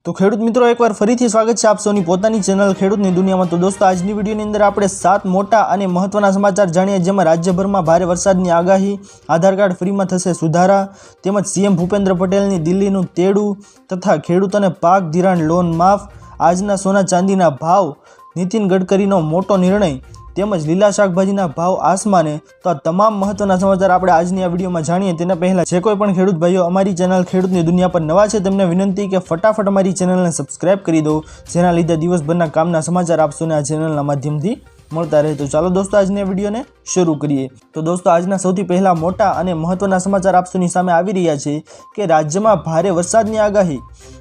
तो खेडूत मित्रों एक बार फरीथी स्वागत है आप सौनी पोतानी चेनल खेडूतनी दुनिया में। तो दोस्तों आजनी विडियोनी अंदर आपणे 7 मोटा अने महत्वना समाचार जाणीए, जेमां राज्यभर में भारे वरसादनी आगाही, आधार कार्ड फ्री में थशे सुधारा, तेमज सीएम भूपेन्द्र पटेलनी दिल्हीनुं तेड़ुं तथा खेडूतोने पाक धिराण लोन माफ, आजना सोना चांदीना भाव, नितिन गडकरीनो मोटो निर्णय તેમજ લીલા શાકભાજીના ભાવ આસમાને। તો આ તમામ મહત્વના સમાચાર આપણે આજની આ વિડીયોમાં જાણીએ તેના પહેલાં જે કોઈ પણ ખેડૂત ભાઈઓ અમારી ચેનલ ખેડૂતની દુનિયા પર નવા છે તેમને વિનંતી કે ફટાફટ અમારી ચેનલને સબસ્ક્રાઇબ કરી દો, જેના લીધે દિવસભરના કામના સમાચાર આપ સૌને આ ચેનલના માધ્યમથી મળતા રહે। તો ચાલો દોસ્તો આજની વિડીયોને શરૂ કરીએ। તો દોસ્તો આજના સૌથી પહેલા મોટા અને મહત્વના સમાચાર આપ સૌની સામે આવી રહ્યા છે કે રાજ્યમાં ભારે વરસાદની આગાહી।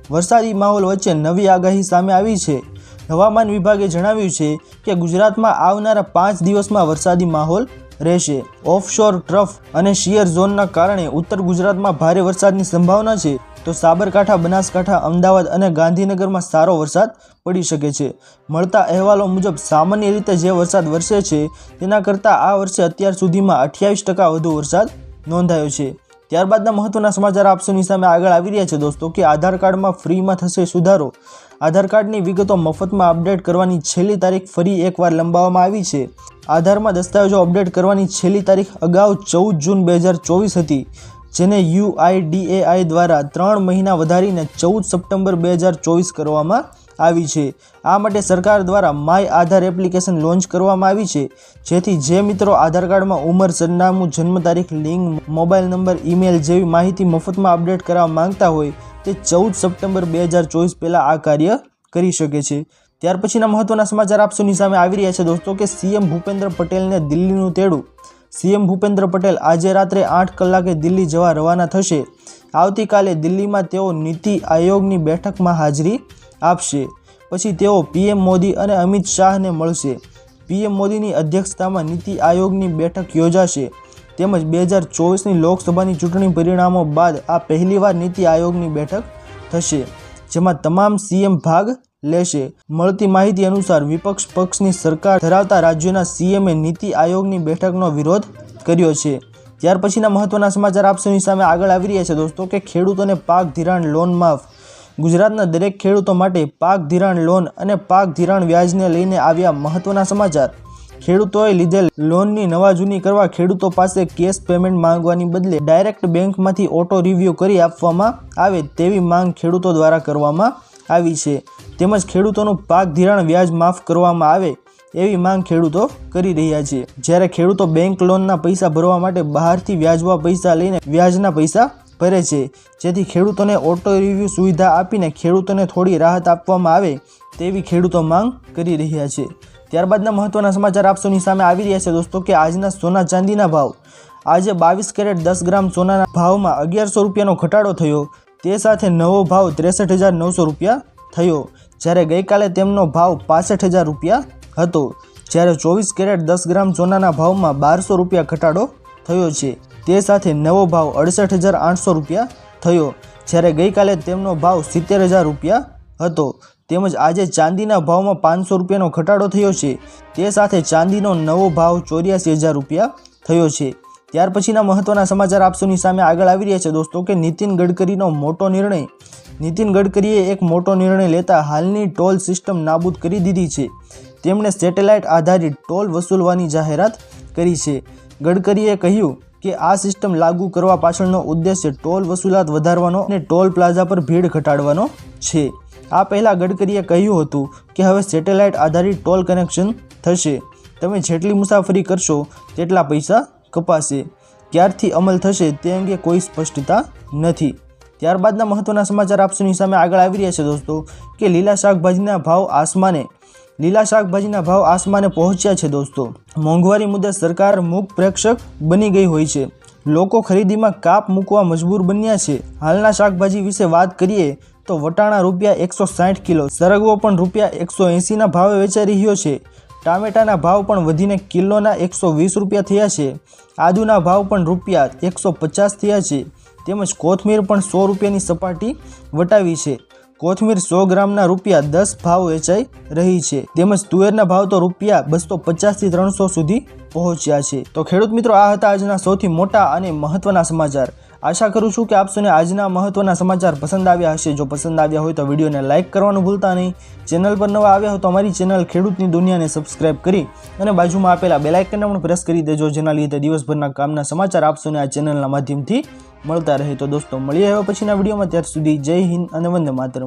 વરસાદી માહોલ વચ્ચે નવી આગાહી સામે આવી છે। હવામાન વિભાગે જણાવ્યું છે કે ગુજરાતમાં આવનારા 5 દિવસમાં વરસાદી માહોલ રહેશે। ઓફશોર ટ્રફ અને શિયર ઝોનના કારણે ઉત્તર ગુજરાતમાં ભારે વરસાદની સંભાવના છે। તો સાબરકાંઠા, બનાસકાંઠા, અમદાવાદ અને ગાંધીનગરમાં સારો વરસાદ પડી શકે છે। મળતા અહેવાલો મુજબ સામાન્ય રીતે જે વરસાદ વરસે છે તેના કરતાં આ વર્ષે અત્યાર સુધીમાં 28% વધુ વરસાદ નોંધાયો છે। ત્યારબાદના મહત્વના સમાચાર આપ સૌની સામે આગળ આવી રહ્યા છે દોસ્તો કે આધાર કાર્ડમાં ફ્રીમાં થશે સુધારો। આધાર કાર્ડની વિગતો મફતમાં અપડેટ કરવાની છેલ્લી તારીખ ફરી એકવાર લંબાવવામાં આવી છે। આધારમાં દસ્તાવેજો અપડેટ કરવાની છેલ્લી તારીખ અગાઉ 14 જૂન 2024 હતી, જેને UIDAI દ્વારા 3 મહિના વધારીને 14 સપ્ટેમ્બર 2024 કરવામાં આવી છે। આ માટે સરકાર દ્વારા માય આધાર એપ્લિકેશન લોન્ચ કરવામાં આવી છે, જેથી જે મિત્રો આધાર કાર્ડમાં ઉંમર, સરનામું, જન્મ તારીખ, લિંગ, મોબાઈલ નંબર, ઈમેલ જેવી માહિતી મફતમાં અપડેટ કરાવવા માંગતા હોય તે 14 સપ્ટેમ્બર 2024 પહેલાં આ કાર્ય કરી શકે છે। ત્યાર પછીના મહત્વના સમાચાર આપ સૌની સામે આવી રહ્યા છે દોસ્તો કે સીએમ ભૂપેન્દ્ર પટેલને દિલ્હીનું તેડું। સીએમ ભૂપેન્દ્ર પટેલ આજે રાત્રે 8 કલાકે દિલ્હી જવા રવાના થશે। આવતીકાલે દિલ્હીમાં તેઓ નીતિ આયોગની બેઠકમાં હાજરી આપશે। પછી તેઓ પીએમ મોદી અને અમિત શાહને મળશે। પીએમ મોદીની અધ્યક્ષતામાં નીતિ આયોગની બેઠક યોજાશે, તેમજ 2024ની લોકસભાની ચૂંટણી પરિણામો બાદ આ પહેલીવાર નીતિ આયોગની બેઠક થશે, જેમાં તમામ સીએમ ભાગ લેશે। મળતી માહિતી અનુસાર વિપક્ષ પક્ષની સરકાર ધરાવતા રાજ્યોના સીએમએ નીતિ આયોગની બેઠકનો વિરોધ કર્યો છે। ત્યાર પછીના મહત્વના સમાચાર આપ સૌની સામે આગળ આવી રહ્યા છે દોસ્તો કે ખેડૂતોને પાક ધિરાણ લોન માફ। ગુજરાતના દરેક ખેડૂતો માટે પાક ધિરાણ લોન અને પાક ધિરાણ વ્યાજને લઈને આવ્યા મહત્વના સમાચાર। ખેડૂતોએ લીધેલ લોનની નવા જૂની કરવા ખેડૂતો પાસે કેશ પેમેન્ટ માંગવાની બદલે ડાયરેક્ટ બેંકમાંથી ઓટો રિવ્યૂ કરી આપવામાં આવે તેવી માંગ ખેડૂતો દ્વારા કરવામાં આવી છે। તેમજ ખેડૂતોનું પાક ધિરાણ વ્યાજ માફ કરવામાં આવે એવી માંગ ખેડૂતો કરી રહ્યા છે, જ્યારે ખેડૂતો બેંક લોનના પૈસા ભરવા માટે બહારથી વ્યાજવા પૈસા લઈને વ્યાજના પૈસા ભરે છે, જેથી ખેડૂતોને ઓટો રિવ્યૂ સુવિધા આપીને ખેડૂતોને થોડી રાહત આપવામાં આવે તેવી ખેડૂતો માંગ કરી રહ્યા છે। ત્યારબાદના મહત્વના સમાચાર આપ સૌની સામે આવી રહ્યા છે દોસ્તો કે આજના સોના ચાંદીના ભાવ। આજે 22 કેરેટ 10 ગ્રામ સોનાના ભાવમાં 1100 રૂપિયાનો ઘટાડો થયો, તે સાથે નવો ભાવ 63,900 રૂપિયા થયો, જ્યારે ગઈકાલે તેમનો ભાવ 65,000 રૂપિયા હતો। જ્યારે 24 કેરેટ 10 ગ્રામ સોનાના ભાવમાં 1200 રૂપિયા ઘટાડો થયો છે, તે સાથે નવો ભાવ 68,800 રૂપિયા થયો, જ્યારે ગઈકાલે તેમનો ભાવ 70,000 રૂપિયા હતો। તેમજ આજે ચાંદીના ભાવમાં 500 રૂપિયાનો ઘટાડો થયો છે, તે સાથે ચાંદીનો નવો ભાવ 84,000 રૂપિયા થયો છે। ત્યાર પછીના મહત્વના સમાચાર આપ સૌની સામે આગળ આવી રહ્યા છે દોસ્તો કે નીતિન ગડકરીનો મોટો નિર્ણય। નીતિન ગડકરીએ એક મોટો નિર્ણય લેતા હાલની ટોલ સિસ્ટમ નાબૂદ કરી દીધી છે। તેમણે સેટેલાઇટ આધારિત ટોલ વસૂલવાની જાહેરાત કરી છે। ગડકરીએ કહ્યું કે આ સિસ્ટમ લાગુ કરવા પાછળનો ઉદ્દેશ્ય ટોલ વસૂલાત વધારવાનો અને ટોલ પ્લાઝા પર ભીડ ઘટાડવાનો છે। આ પહેલાં ગડકરીએ કહ્યું હતું કે હવે સેટેલાઇટ આધારિત ટોલ કનેક્શન થશે, તમે જેટલી મુસાફરી કરશો તેટલા પૈસા કપાશે। ક્યારથી અમલ થશે તે અંગે કોઈ સ્પષ્ટતા નથી। ત્યારબાદના મહત્વના સમાચાર આપ સૌની સામે આગળ આવી રહ્યા છે દોસ્તો કે લીલા શાકભાજીના ભાવ આસમાને। લીલા શાકભાજીના ભાવ આસમાને પહોંચ્યા છે દોસ્તો। મોંઘવારી મુદ્દે સરકાર મૂક પ્રેક્ષક બની ગઈ હોય છે, લોકો ખરીદીમાં કાપ મૂકવા મજબૂર બન્યા છે। હાલના શાકભાજી વિશે વાત કરીએ તો વટાણા રૂપિયા 160 કિલો, સરગવો પણ રૂપિયા 180ના ભાવે વેચાઈ રહ્યો છે। ટામેટાના ભાવ પણ વધીને કિલોના 120 રૂપિયા થયા છે। આદુના ભાવ પણ રૂપિયા 150 થયા છે। તેમજ કોથમીર પણ 100 રૂપિયાની સપાટી વટાવી છે। કોથમીર 100 ગ્રામના રૂપિયા 10 ભાવ વેચાઈ રહી છે। તેમજ તુવેરના ભાવ તો રૂપિયા 250 થી 300 સુધી પહોંચ્યા છે। તો ખેડૂત મિત્રો આ હતા આજના સૌથી મોટા અને મહત્વના સમાચાર। આશા કરું છું કે આપ સૌને આજના મહત્વના સમાચાર પસંદ આવ્યા હશે। જો પસંદ આવ્યા હોય તો વિડીયોને લાઇક કરવાનું ભૂલતા નહીં। ચેનલ પર નવા આવ્યા હોય તો અમારી ચેનલ ખેડૂતની દુનિયાને સબસ્ક્રાઇબ કરી અને બાજુમાં આપેલા બેલ આઇકનને પણ પ્રેસ કરી દેજો, જેના લીધે દિવસભરના કામના સમાચાર આપ સૌને આ ચેનલના માધ્યમથી મળતા રહે। તો દોસ્તો મળીએ હવે પછીના વિડીયોમાં, ત્યાર સુધી જય હિન્દ અને વંદે માતરમ।